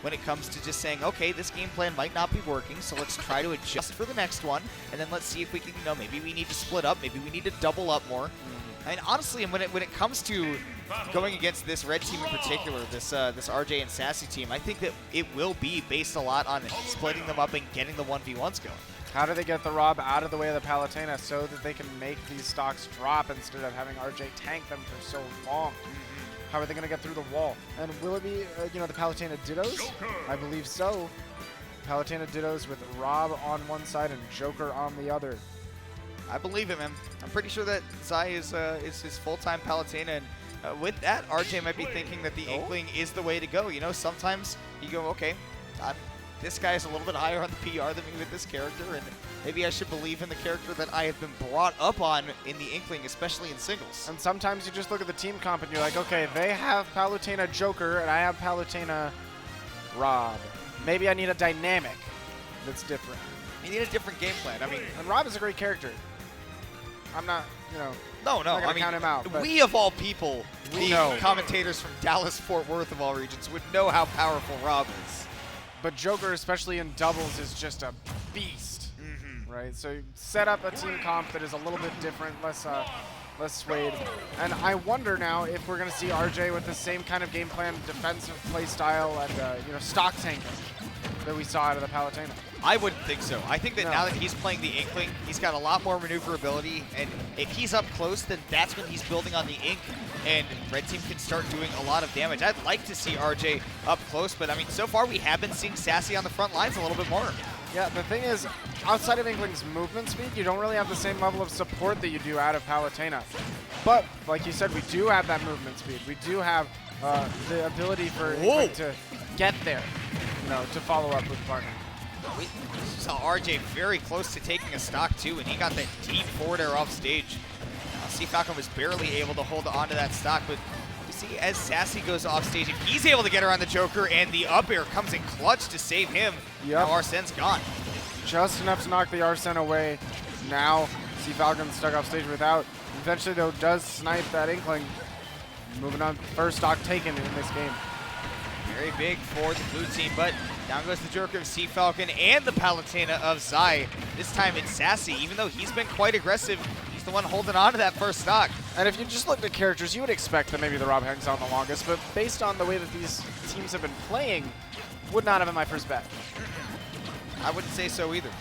when it comes to just saying, okay, this game plan might not be working, so let's try to adjust for the next one, and then let's see if we can, maybe we need to split up, maybe we need to double up more. I mean, honestly, when it comes to going against this red team in particular, this RJ and Sassy team, I think that it will be based a lot on splitting them up and getting the 1v1s going. How do they get the Rob out of the way of the Palutena so that they can make these stocks drop instead of having RJ tank them for so long? How are they going to get through the wall? And will it be, the Palutena Dittos? I believe so. Palutena Dittos with Rob on one side and Joker on the other. I believe it, man. I'm pretty sure that Zai is his full-time Palutena, and with that, RJ might be thinking that the Inkling is the way to go. Sometimes you go, okay, this guy is a little bit higher on the PR than me with this character, and maybe I should believe in the character that I have been brought up on in the Inkling, especially in singles. And sometimes you just look at the team comp and you're like, okay, they have Palutena Joker and I have Palutena Rob. Maybe I need a dynamic that's different. You need a different game plan. I mean, and Rob is a great character. I'm not, no, not gonna count him out. We of all people, we the commentators from Dallas, Fort Worth of all regions, would know how powerful Rob is. But Joker, especially in doubles, is just a beast, right? So you set up a team comp that is a little bit different, less swayed. And I wonder now if we're going to see RJ with the same kind of game plan, defensive play style, and stock tanking that we saw out of the Palutena. I wouldn't think so. I think that now that he's playing the Inkling, he's got a lot more maneuverability, and if he's up close, then that's when he's building on the Ink, and Red Team can start doing a lot of damage. I'd like to see RJ up close, but I mean, so far we have been seeing Sassy on the front lines a little bit more. Yeah, the thing is, outside of Inkling's movement speed, you don't really have the same level of support that you do out of Palutena. But, like you said, we do have that movement speed. We do have the ability for Inkling to get there, to follow up with partner. We saw RJ very close to taking a stock too, and he got that deep forward air off stage. C.Falcon was barely able to hold on to that stock, but you see as Sassy goes off stage, if he's able to get around the Joker and the up air comes in clutch to save him, now Arsene's gone. Just enough to knock the Arsene away. Now C.Falcon stuck off stage without. Eventually though does snipe that Inkling. Moving on, first stock taken in this game. Very big for the blue team, but down goes the Joker of C.Falcon and the Palutena of Zai. This time it's Sassy. Even though he's been quite aggressive, he's the one holding on to that first stock. And if you just looked at characters, you would expect that maybe the Rob hangs on the longest, but based on the way that these teams have been playing, would not have been my first bet. I wouldn't say so either.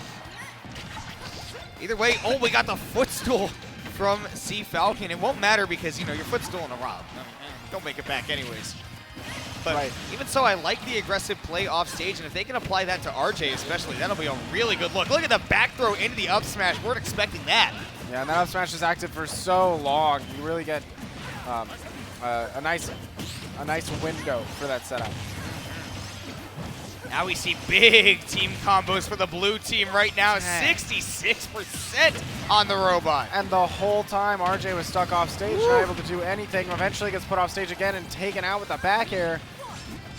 Either way, we got the footstool from C.Falcon. It won't matter because, your footstool in a Rob. Don't make it back anyways. But even so, I like the aggressive play off stage, and if they can apply that to RJ especially, that'll be a really good look. Look at the back throw into the up smash. Weren't expecting that. Yeah, and that up smash is active for so long. You really get a nice window for that setup. Now we see big team combos for the blue team right now. 66% on the robot. And the whole time RJ was stuck off stage, not able to do anything. Eventually gets put off stage again and taken out with the back air.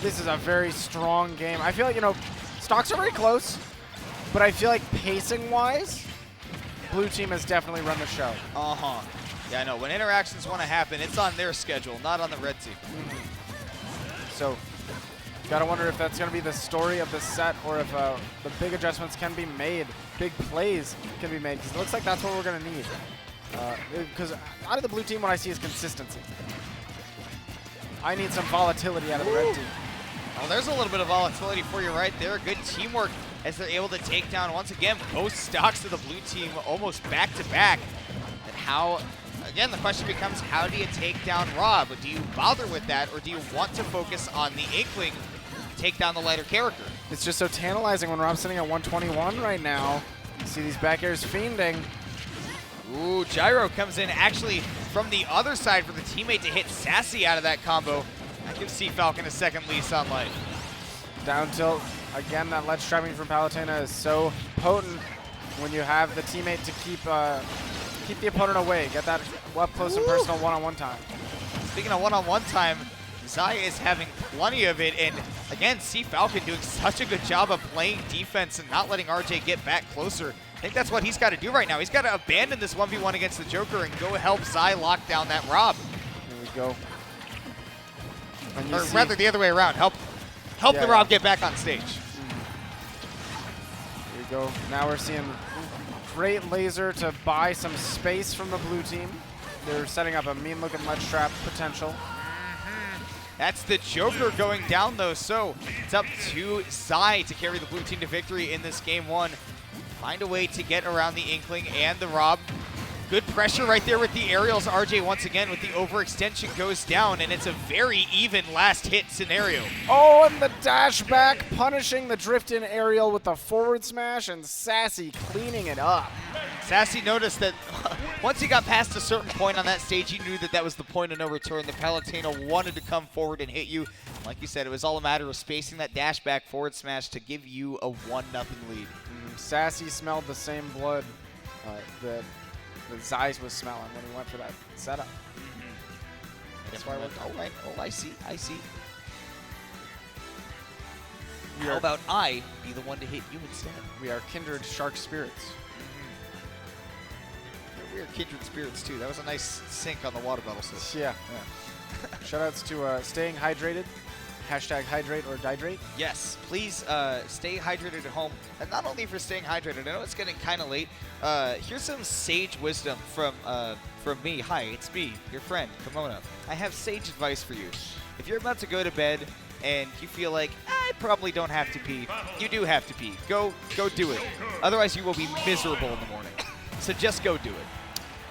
This is a very strong game. I feel like, stocks are very close, but I feel like pacing-wise, blue team has definitely run the show. Yeah, I know. When interactions want to happen, it's on their schedule, not on the red team. So, gotta wonder if that's gonna be the story of the set, or if the big adjustments can be made, big plays can be made, because it looks like that's what we're gonna need. Because out of the blue team, what I see is consistency. I need some volatility out of the red team. Well, there's a little bit of volatility for you right there. Good teamwork as they're able to take down, once again, both stocks of the blue team almost back-to-back. And how, again, the question becomes, how do you take down Rob? Do you bother with that, or do you want to focus on the Inkling, take down the lighter character? It's just so tantalizing when Rob's sitting at 121 right now. You see these back airs fiending. Ooh, Gyro comes in actually from the other side for the teammate to hit Sassy out of that combo. That gives C.Falcon a second lease on life. Down tilt. Again, that ledge trapping from Palutena is so potent when you have the teammate to keep the opponent away. Get that up close and personal one-on-one time. Speaking of one-on-one time, Zai is having plenty of it, and again, C.Falcon doing such a good job of playing defense and not letting RJ get back closer. I think that's what he's got to do right now. He's got to abandon this 1v1 against the Joker and go help Zai lock down that Rob. Here we go. Or rather, the other way around. Help Help the Rob get back on stage. Here we go. Now we're seeing great laser to buy some space from the blue team. They're setting up a mean-looking ledge trap potential. That's the Joker going down, though, so it's up to Zai to carry the blue team to victory in this game 1. Find a way to get around the Inkling and the Rob. Good pressure right there with the aerials. RJ once again with the overextension goes down, and it's a very even last hit scenario. Oh, and the dash back, punishing the drift in aerial with the forward smash, and Sassy cleaning it up. Sassy noticed that once he got past a certain point on that stage, he knew that that was the point of no return. The Palutena wanted to come forward and hit you. Like you said, it was all a matter of spacing that dash back forward smash to give you a 1-0 lead. Sassy smelled the same blood that Zai's was smelling when he went for that setup. That's why I went, oh, right. Oh, I see. We How are, about I be the one to hit you instead? we are kindred shark spirits. We are kindred spirits, too. That was a nice sync on the water bottle system. Yeah. Shoutouts to staying hydrated. Hashtag hydrate or dihydrate. Yes, please stay hydrated at home. And not only for staying hydrated, I know it's getting kind of late. Here's some sage wisdom from me. Hi, it's me, your friend, Kimona. I have sage advice for you. If you're about to go to bed and you feel like, I probably don't have to pee, you do have to pee. Go do it. Otherwise, you will be miserable in the morning. So just go do it.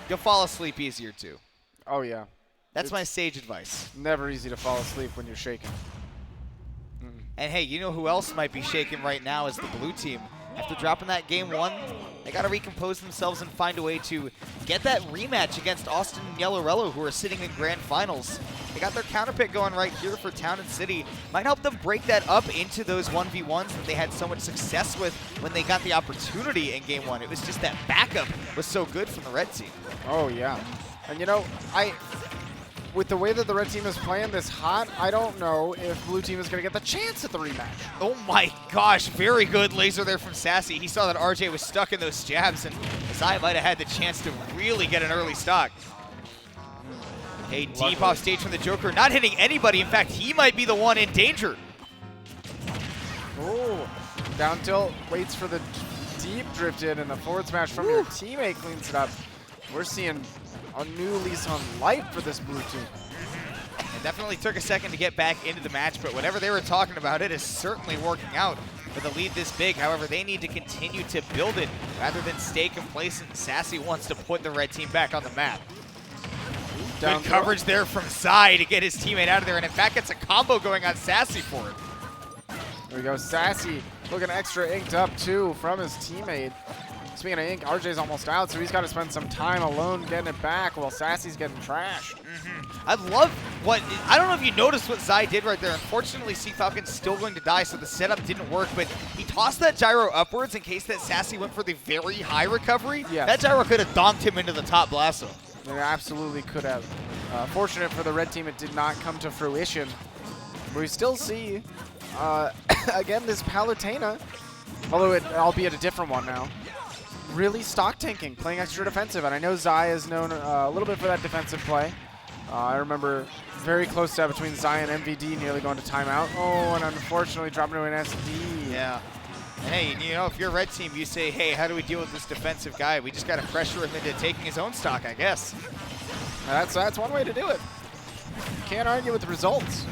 You'll fall asleep easier, too. Oh, yeah. That's my sage advice. Never easy to fall asleep when you're shaking. And hey, you know who else might be shaking right now is the blue team. After dropping that game 1, they got to recompose themselves and find a way to get that rematch against Austin and Yellorello, who are sitting in grand finals. They got their counter pick going right here for Town and City. Might help them break that up into those 1v1s that they had so much success with when they got the opportunity in game 1. It was just that backup was so good from the red team. Oh, yeah. And you know, with the way that the red team is playing this hot, I don't know if blue team is going to get the chance at the rematch. Oh my gosh, very good laser there from Sassy. He saw that RJ was stuck in those jabs, and Zai might have had the chance to really get an early stock. Hey, deep off stage from the Joker, not hitting anybody. In fact, he might be the one in danger. Oh, down tilt, waits for the deep drift in, and the forward smash from your teammate cleans it up. We're seeing a new lease on life for this blue team. It definitely took a second to get back into the match, but whatever they were talking about, it is certainly working out. With a lead this big, however, they need to continue to build it rather than stay complacent. Sassy wants to put the red team back on the map. Good coverage there from Zai to get his teammate out of there, and in fact, it's a combo going on Sassy for it. There we go, Sassy looking extra inked up too from his teammate. Speaking of ink, RJ's almost out, so he's got to spend some time alone getting it back while Sassy's getting trashed. I love I don't know if you noticed what Zai did right there. Unfortunately, C.Falcon's still going to die, so the setup didn't work, but he tossed that gyro upwards in case that Sassy went for the very high recovery. Yes. That gyro could have donked him into the top blasto. It absolutely could have. Fortunate for the red team, it did not come to fruition. But we still see, again, this Palutena, although albeit a different one now, really stock tanking, playing extra defensive. And I know Zai is known a little bit for that defensive play. I remember very close to that between Zai and MVD nearly going to timeout. Oh, and unfortunately dropping to an SD. Yeah. And hey, you know, if you're red team, you say, hey, how do we deal with this defensive guy? We just got to pressure him into taking his own stock, I guess. That's one way to do it. Can't argue with the results.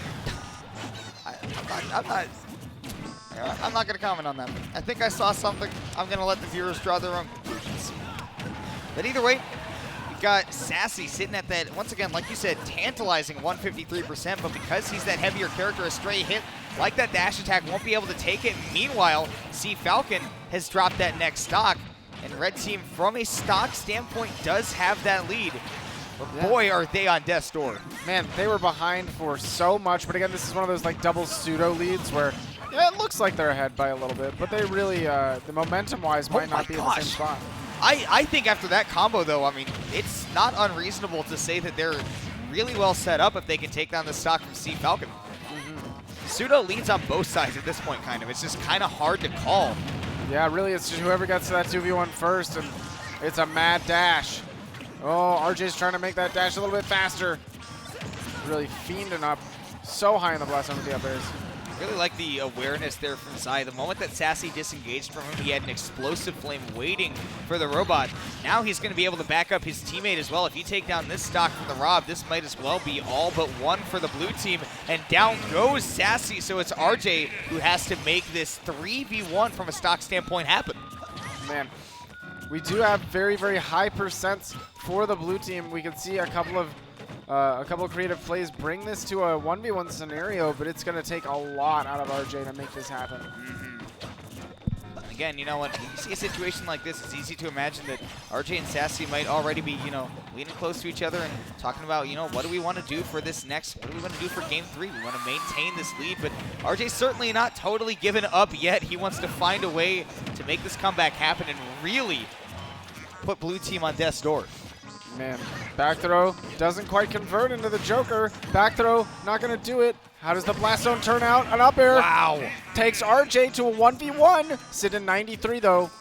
I'm not going to comment on that. I think I saw something. I'm going to let the viewers draw their own conclusions. But either way, we got Sassy sitting at that, once again, like you said, tantalizing 153%, but because he's that heavier character, a stray hit like that dash attack won't be able to take it. Meanwhile, C.Falcon has dropped that next stock, and red team, from a stock standpoint, does have that lead. But boy, are they on death's door. Man, they were behind for so much, but again, this is one of those like double pseudo leads where yeah, it looks like they're ahead by a little bit, but they really, the momentum-wise might not be in the same spot. I think after that combo, though, I mean, it's not unreasonable to say that they're really well set up if they can take down the stock from C.Falcon. Pseudo leads on both sides at this point, kind of. It's just kind of hard to call. Yeah, really, it's just whoever gets to that 2v1 first, and it's a mad dash. Oh, RJ's trying to make that dash a little bit faster. Really fiending up so high in the blast on the up airs. really like the awareness there from Zai. The moment that Sassy disengaged from him, he had an explosive flame waiting for the robot. Now he's going to be able to back up his teammate as well. If you take down this stock from the Rob, this might as well be all but one for the blue team. And down goes Sassy, so it's RJ who has to make this 3v1 from a stock standpoint happen. Man, we do have very, very high percents for the blue team. We can see a couple of creative plays bring this to a 1v1 scenario, but it's going to take a lot out of RJ to make this happen. Again, you know, when you see a situation like this, it's easy to imagine that RJ and Sassy might already be, you know, leaning close to each other and talking about, you know, what do we want to do for this next, what do we want to do for game 3? We want to maintain this lead, but RJ's certainly not totally given up yet. He wants to find a way to make this comeback happen and really put blue team on death's door. Man, back throw doesn't quite convert into the Joker. Back throw, not going to do it. How does the blast zone turn out? An up air. Wow. Takes RJ to a 1v1. Sit in 93 though.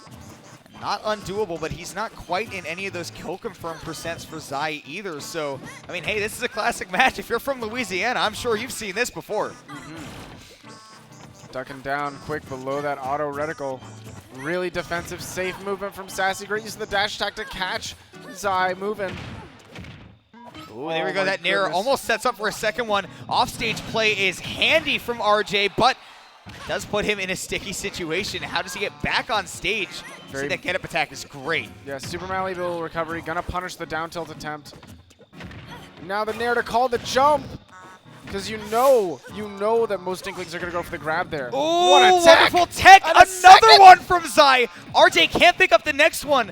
Not undoable, but he's not quite in any of those kill confirmed percents for Zai either. So, I mean, hey, this is a classic match. If you're from Louisiana, I'm sure you've seen this before. Ducking down quick below that auto reticle. Really defensive, safe movement from Sassy. Great use of the dash attack to catch Zai moving. Ooh, there we go. That Nair almost sets up for a second one. Offstage play is handy from RJ, but does put him in a sticky situation. How does he get back on stage? See, that get up attack is great. Yeah, super malleable recovery. Gonna punish the down tilt attempt. Now the Nair to call the jump. Because you know that most Inklings are going to go for the grab there. Ooh, what a tech! Wonderful tech! Another one from Zai. RJ can't pick up the next one.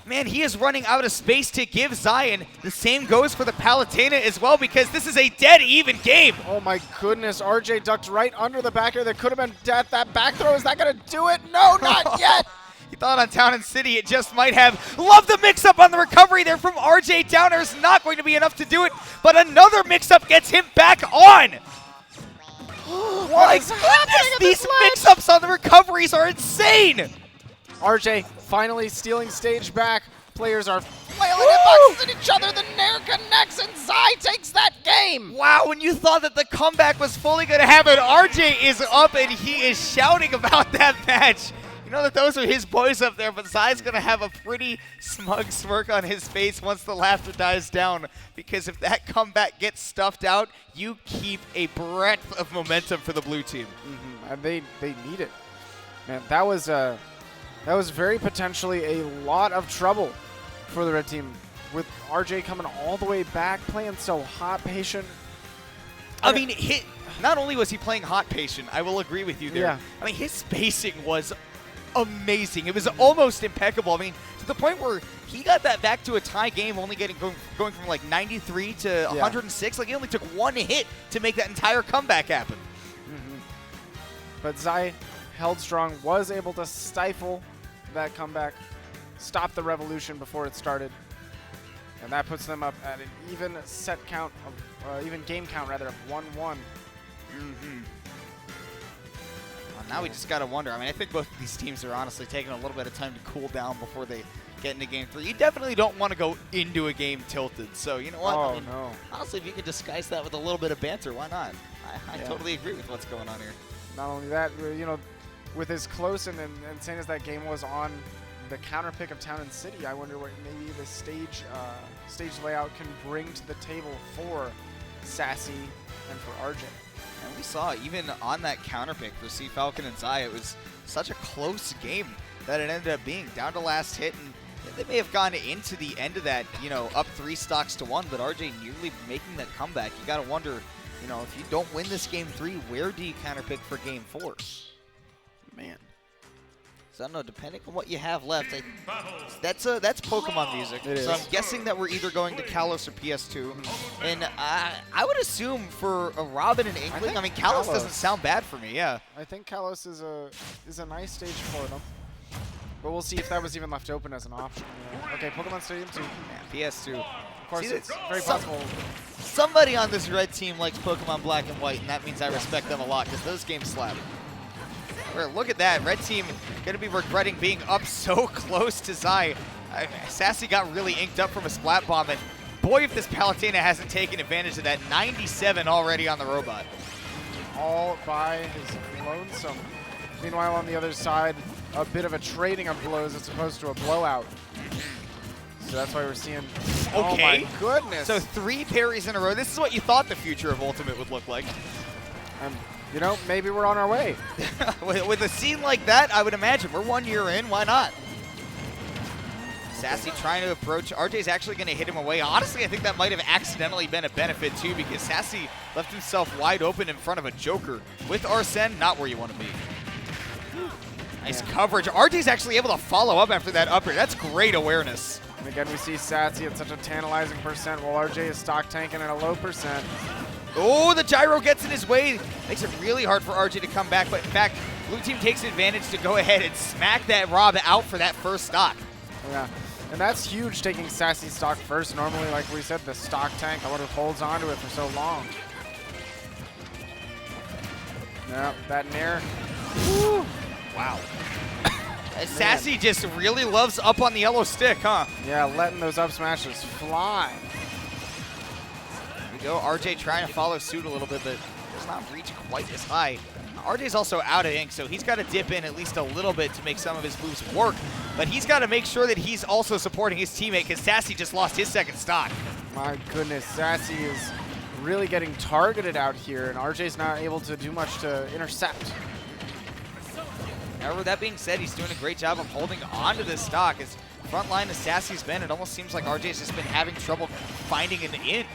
Man, he is running out of space to give Zion. The same goes for the Palutena as well, because this is a dead even game. Oh my goodness, RJ ducked right under the back air. That could have been death. That back throw, is that going to do it? No, not yet! He thought on Town and City it just might have. Love the mix-up on the recovery there from RJ. Down air is not going to be enough to do it, but another mix-up gets him back on. What is happening? These mix-ups on the recoveries are insane. RJ finally stealing stage back. Players are flailing it boxes at each other. The Nair connects and Zai takes that game. Wow, when you thought that the comeback was fully going to happen, RJ is up and he is shouting about that match. You know that those are his boys up there, but Zai's going to have a pretty smug smirk on his face once the laughter dies down, because if that comeback gets stuffed out, you keep a breadth of momentum for the blue team. And they need it. Man, that was very potentially a lot of trouble for the red team, with RJ coming all the way back, playing so hot, patient. I mean, not only was he playing hot patient, I will agree with you there. Yeah. I mean, his spacing was amazing. It was almost impeccable. I mean, to the point where he got that back to a tie game, only going from like 93 to 106. Like, he only took one hit to make that entire comeback happen. But Zai held strong, was able to stifle that comeback, stop the revolution before it started, and that puts them up at an even set count of even game count rather of 1-1. Now we just got to wonder. I mean, I think both of these teams are honestly taking a little bit of time to cool down before they get into game 3. You definitely don't want to go into a game tilted. So, you know what? Oh, I mean, no. Honestly, if you could disguise that with a little bit of banter, why not? I totally agree with what's going on here. Not only that, you know, with as close and insane as that game was on the counter pick of Town and City, I wonder what maybe the stage layout can bring to the table for Sassy and for RJ. And we saw even on that counter pick for C.Falcon and Zai, it was such a close game that it ended up being down to last hit, and they may have gone into the end of that, you know, up 3 stocks to 1, but RJ nearly making that comeback. You got to wonder, you know, if you don't win this game 3, where do you counter pick for game 4? Man. So I don't know, depending on what you have left, that's Pokemon music. So I'm guessing that we're either going to Kalos or PS2. And I would assume for a Robin and Inkling, I mean, Kalos doesn't sound bad for me, yeah. I think Kalos is a nice stage for them. But we'll see if that was even left open as an option. Yeah. Okay, Pokemon Stadium 2. Yeah, PS2. Of course, it's very possible. Somebody on this red team likes Pokemon Black and White, and that means I respect them a lot, because those games slap. Look at that. Red team going to be regretting being up so close to Zai. Sassy got really inked up from a splat bomb, and boy, if this Palutena hasn't taken advantage of that. 97 already on the robot. all by his lonesome. Meanwhile, on the other side, a bit of a trading of blows as opposed to a blowout. So that's why we're seeing. Okay. Oh my goodness. So 3 parries in a row. This is what you thought the future of Ultimate would look like. You know, maybe we're on our way. With a scene like that, I would imagine we're 1 year in. Why not? Sassy trying to approach. RJ's actually going to hit him away. Honestly, I think that might have accidentally been a benefit too, because Sassy left himself wide open in front of a Joker. With Arsene, not where you want to be. Nice coverage. RJ's actually able to follow up after that upper. That's great awareness. And again, we see Sassy at such a tantalizing percent while RJ is stock tanking at a low percent. Oh, the gyro gets in his way. Makes it really hard for RJ to come back, but in fact, blue team takes advantage to go ahead and smack that Rob out for that first stock. Yeah, and that's huge, taking Sassy stock first. Normally, like we said, the stock tank, I would have holds onto it for so long. Yeah, that nair. Woo. Wow. Sassy just really loves up on the yellow stick, huh? Yeah, letting those up smashes fly. There we go. RJ trying to follow suit a little bit, but does not reach quite as high. RJ's also out of ink, so he's got to dip in at least a little bit to make some of his moves work. But he's got to make sure that he's also supporting his teammate, because Sassy just lost his second stock. My goodness, Sassy is really getting targeted out here, and RJ's not able to do much to intercept. However, that being said, he's doing a great job of holding on to this stock. As front line as Sassy's been, it almost seems like RJ's just been having trouble finding an in.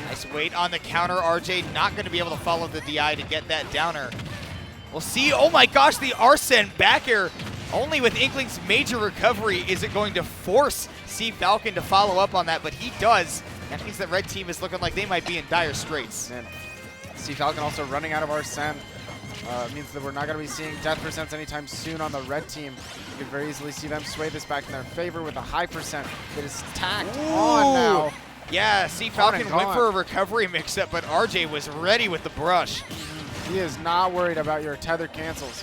Nice wait on the counter. RJ not going to be able to follow the DI to get that downer. We'll see. Oh my gosh, the Arsene back air. Only with Inkling's major recovery is it going to force C.Falcon to follow up on that, but he does. That means that red team is looking like they might be in dire straits. And C.Falcon also running out of Arsene. Means that we're not going to be seeing death percents anytime soon on the red team. You could very easily see them sway this back in their favor with a high percent that is tacked on now. Yeah, C.Falcon went for a recovery mix-up, but RJ was ready with the brush. He is not worried about your tether cancels.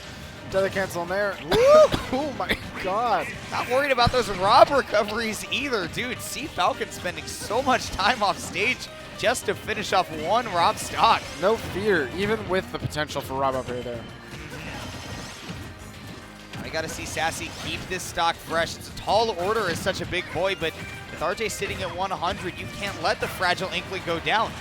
Tether cancel in there. Oh my god. Not worried about those Rob recoveries either, dude. C.Falcon spending so much time off stage just to finish off one Rob stock. No fear, even with the potential for Rob up here there. I got to see Sassy keep this stock fresh. It's a tall order as such a big boy, but with RJ sitting at 100, you can't let the fragile Inkling go down.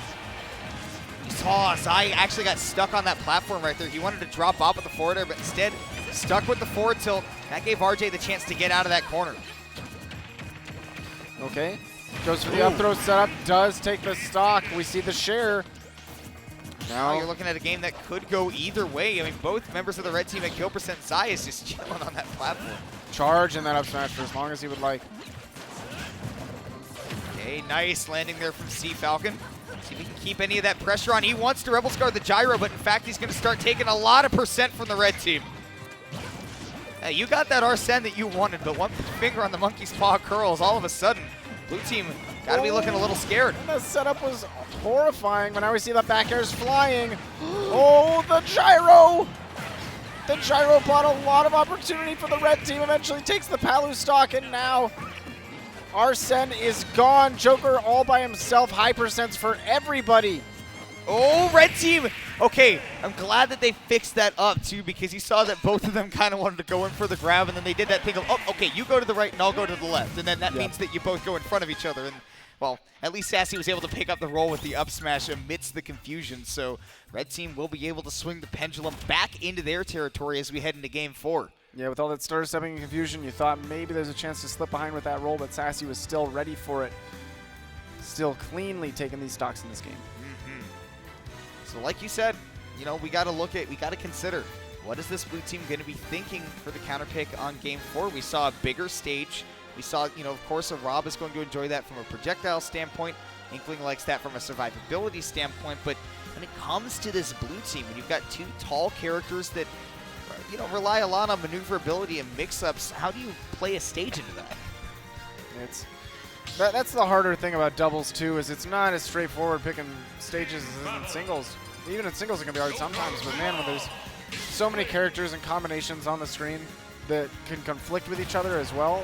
You saw Zai actually got stuck on that platform right there. He wanted to drop off with the forward air, but instead stuck with the forward tilt. That gave RJ the chance to get out of that corner. Okay. Goes for the up throw setup, does take the stock. We see the share. Now you're looking at a game that could go either way. I mean, both members of the red team at kill percent. Zai is just chilling on that platform. Charge in that up smash for as long as he would like. Okay, nice landing there from C.Falcon. See if he can keep any of that pressure on. He wants to Rebel Scar the gyro, but in fact, he's going to start taking a lot of percent from the red team. Hey, you got that Arsene that you wanted, but one finger on the monkey's paw curls. All of a sudden, blue team got to be looking a little scared. And the setup was horrifying, but now we see the back airs flying. Oh, the gyro! The gyro brought a lot of opportunity for the red team. Eventually takes the Palu stock, and now Arsene is gone. Joker all by himself. High percents for everybody. Oh, red team. Okay, I'm glad that they fixed that up, too, because you saw that both of them kind of wanted to go in for the grab, and then they did that thing of, oh, okay, you go to the right and I'll go to the left. And then that means that you both go in front of each other. And, well, at least Sassy was able to pick up the roll with the up smash amidst the confusion. So red team will be able to swing the pendulum back into their territory as we head into Game 4. Yeah, with all that stutter stepping and confusion, you thought maybe there's a chance to slip behind with that roll, but Sassy was still ready for it. Still cleanly taking these stocks in this game. So like you said, you know, we got to consider, what is this blue team going to be thinking for the counter pick on Game 4? We saw a bigger stage. We saw, you know, of course, Rob is going to enjoy that from a projectile standpoint. Inkling likes that from a survivability standpoint. But when it comes to this blue team, when you've got two tall characters that, you know, rely a lot on maneuverability and mix-ups, how do you play a stage into that? That's the harder thing about doubles, too, is it's not as straightforward picking stages as in singles. Even in singles, it can be hard sometimes, but man, when there's so many characters and combinations on the screen that can conflict with each other as well,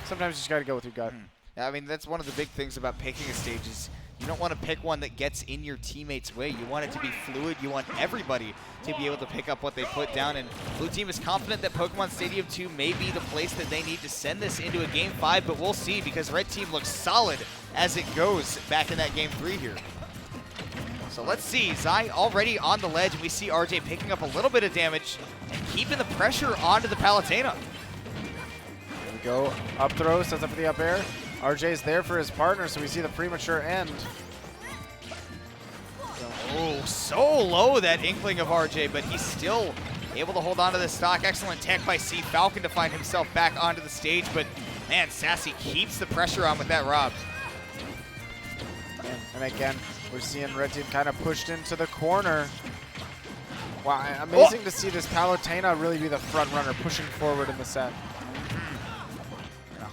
sometimes you just got to go with your gut. Yeah, I mean, that's one of the big things about picking a stage is You don't want to pick one that gets in your teammates' way. You want it to be fluid. You want everybody to be able to pick up what they put down. And Blue Team is confident that Pokemon Stadium 2 may be the place that they need to send this into a Game 5, but we'll see because Red Team looks solid as it goes back in that Game 3 here. So let's see. Zai already on the ledge, and we see RJ picking up a little bit of damage and keeping the pressure onto the Palutena. There we go. Up throw, sets up for the up air. RJ's there for his partner, so we see the premature end. Oh, so low that inkling of RJ, but he's still able to hold on to this stock. Excellent tech by C.Falcon to find himself back onto the stage, but man, Sassy keeps the pressure on with that rob. And again, we're seeing Red Team kind of pushed into the corner. Wow, amazing to see this Palutena really be the front runner pushing forward in the set.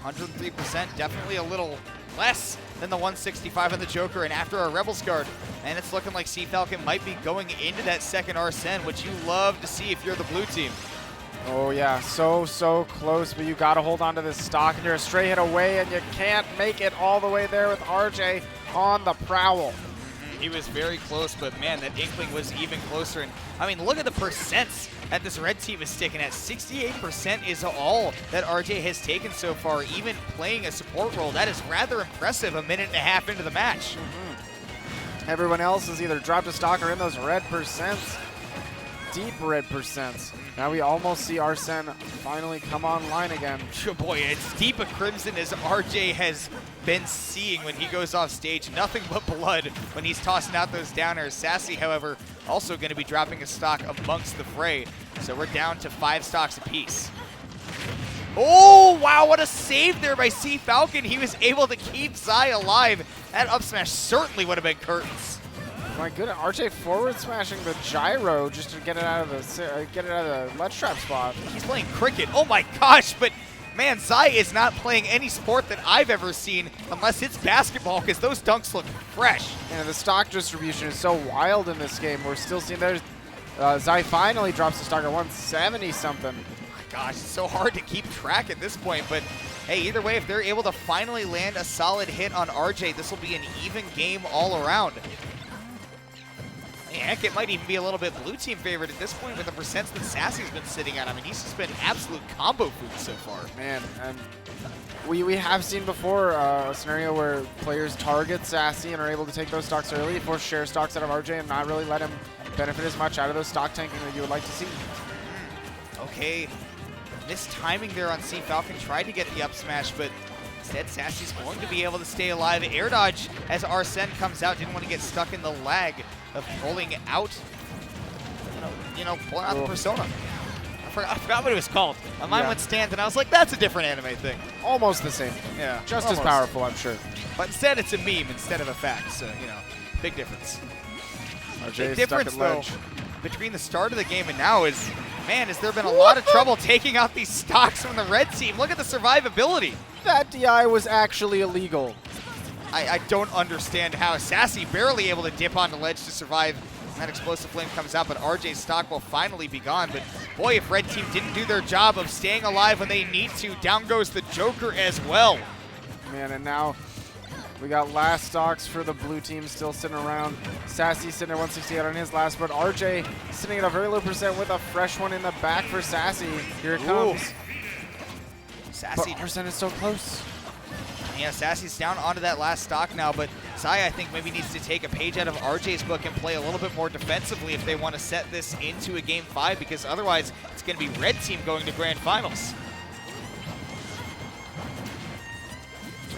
103%, definitely a little less than the 165 on the Joker, and after our Rebels guard, and it's looking like C.Falcon might be going into that second Arsene, which you love to see if you're the Blue Team. Oh yeah, so close, but you gotta hold on to this stock, and you're a stray hit away, and you can't make it all the way there with RJ on the prowl. He was very close, but man, that inkling was even closer. And I mean, look at the percents that this red team is sticking at. 68% is all that RJ has taken so far, even playing a support role. That is rather impressive a minute and a half into the match. Everyone else has either dropped a stock or in those red percents. Deep red percents. Now we almost see Arsene finally come online again. Oh boy, it's deep a crimson as RJ has been seeing when he goes off stage. Nothing but blood when he's tossing out those downers. Sassy, however, also going to be dropping a stock amongst the fray. So we're down to 5 stocks apiece. Oh, wow, what a save there by C.Falcon. He was able to keep Zai alive. That up smash certainly would have been curtains. My goodness, RJ forward smashing the gyro just to get it out of the ledge trap spot. He's playing cricket. Oh my gosh, but man, Zai is not playing any sport that I've ever seen unless it's basketball, because those dunks look fresh. And the stock distribution is so wild in this game. We're still seeing there's Zai finally drops the stock at 170 something. My gosh, it's so hard to keep track at this point, but hey, either way, if they're able to finally land a solid hit on RJ, this will be an even game all around. Heck, it might even be a little bit blue team favorite at this point with the percents that Sassy's been sitting at. I mean, he's just been absolute combo food so far. Man, and we have seen before a scenario where players target Sassy and are able to take those stocks early, force share stocks out of RJ, and not really let him benefit as much out of those stock tanking that you would like to see. Okay, missed timing there on C.Falcon, tried to get the up smash, but instead, Sassy's going to be able to stay alive. Air dodge as Arsene comes out. Didn't want to get stuck in the lag of pulling out, pulling out the persona. I forgot what it was called. My mind went stand, and I was like, that's a different anime thing. Almost the same. Yeah. Just as powerful, I'm sure. But instead, it's a meme instead of a fact, so, big difference. RJ Big difference, stuck at ledge. though, between the start of the game and now is, man, has there been a lot of trouble taking out these stocks from the red team. Look at the survivability. That DI was actually illegal. I don't understand how. Sassy barely able to dip onto ledge to survive. And that explosive flame comes out, but RJ's stock will finally be gone. But boy, if red team didn't do their job of staying alive when they need to, down goes the Joker as well. Man, and now we got last stocks for the blue team still sitting around. Sassy sitting at 168 on his last, but RJ sitting at a very low percent with a fresh one in the back for Sassy. Here it comes. Sassy. But Arsene is so close. Yeah, Sassy's down onto that last stock now, but Zai, I think, maybe needs to take a page out of RJ's book and play a little bit more defensively if they want to set this into a Game 5, because otherwise it's going to be red team going to grand finals.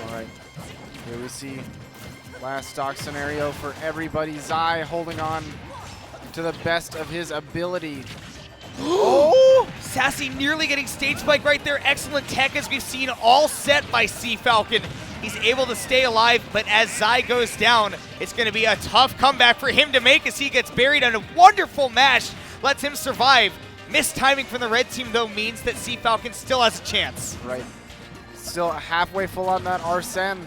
All right, here we see last stock scenario for everybody. Zai holding on to the best of his ability. Oh! Sassy nearly getting stage spike right there. Excellent tech, as we've seen, all set by C.Falcon. He's able to stay alive, but as Zai goes down, it's going to be a tough comeback for him to make as he gets buried, and a wonderful mash lets him survive. Missed timing from the red team, though, means that C.Falcon still has a chance. Right. Still halfway full on that Arsene.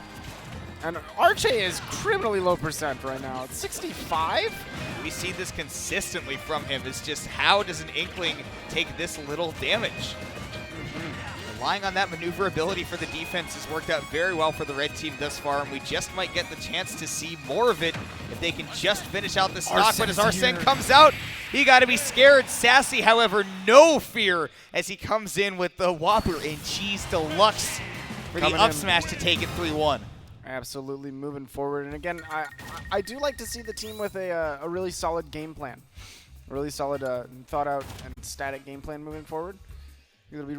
And RJ is criminally low percent right now. It's 65? We see this consistently from him. It's just, how does an Inkling take this little damage? relying on that maneuverability for the defense has worked out very well for the red team thus far, and we just might get the chance to see more of it if they can just finish out the stock. But as Arsene comes out, he got to be scared. Sassy, however, no fear as he comes in with the Whopper and Cheese Deluxe for the up smash to take it 3-1. Absolutely moving forward. And again, I do like to see the team with a really solid game plan. A really solid, thought out and static game plan moving forward. It'll be really